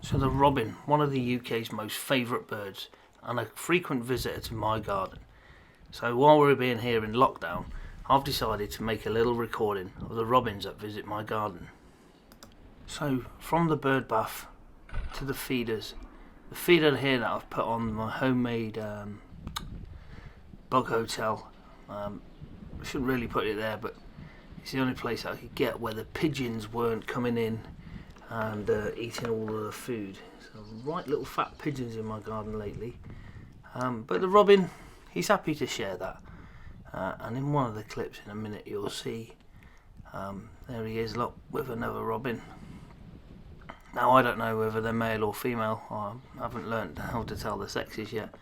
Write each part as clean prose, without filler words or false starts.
So the robin, one of the UK's most favourite birds and a frequent visitor to my garden. So while we're being here in lockdown, I've decided to make a little recording of the robins that visit my garden. So from the bird bath to the feeders, the feeder here that I've put on my homemade bug hotel, I shouldn't really put it there, but it's the only place I could get where the pigeons weren't coming in and eating all of the food. So right little fat pigeons in my garden lately, but the robin, he's happy to share that, and in one of the clips in a minute you'll see there he is, look, with another robin. Now I don't know whether they're male or female, I haven't learnt how to tell the sexes yet,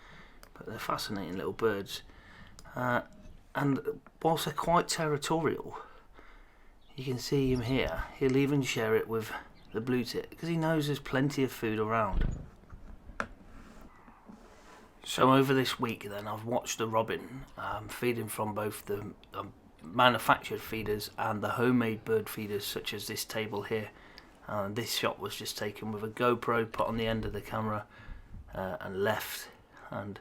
but they're fascinating little birds, and whilst they're quite territorial, you can see him here, he'll even share it with the blue tit because he knows there's plenty of food around. So over this week then I've watched the robin feeding from both the manufactured feeders and the homemade bird feeders, such as this table here. This shot was just taken with a GoPro put on the end of the camera and left, and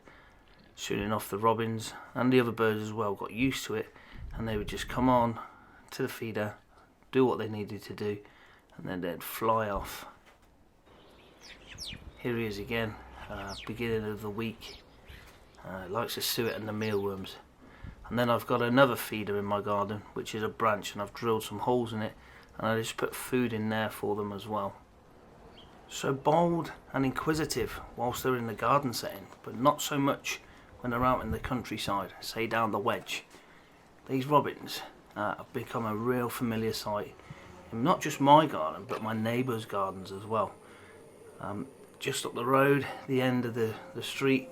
soon enough the robins and the other birds as well got used to it, and they would just come on to the feeder, do what they needed to do, and then they'd fly off. Here he is again, beginning of the week. Likes the suet and the mealworms. And then I've got another feeder in my garden, which is a branch, and I've drilled some holes in it, and I just put food in there for them as well. So bold and inquisitive whilst they're in the garden setting, but not so much when they're out in the countryside, say down the wedge. These robins have become a real familiar sight in not just my garden, but my neighbours' gardens as well. Just up the road, the end of the street,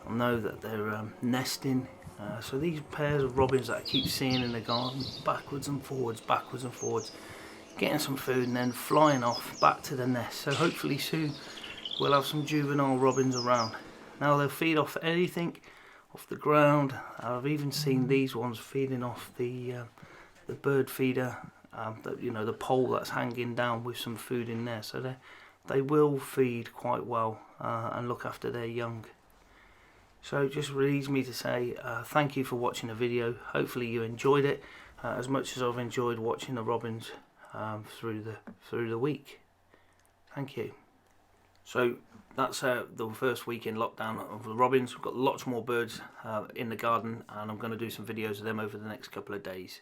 I know that they're nesting. So these pairs of robins that I keep seeing in the garden, backwards and forwards, getting some food and then flying off back to the nest. So hopefully soon we'll have some juvenile robins around. Now they'll feed off anything off the ground. I've even seen these ones feeding off the bird feeder, the pole that's hanging down with some food in there. So they will feed quite well and look after their young. So it just leaves me to say thank you for watching the video. Hopefully you enjoyed it as much as I've enjoyed watching the robins through the week. Thank you. So that's the first week in lockdown of the robins. We've got lots more birds in the garden, and I'm going to do some videos of them over the next couple of days.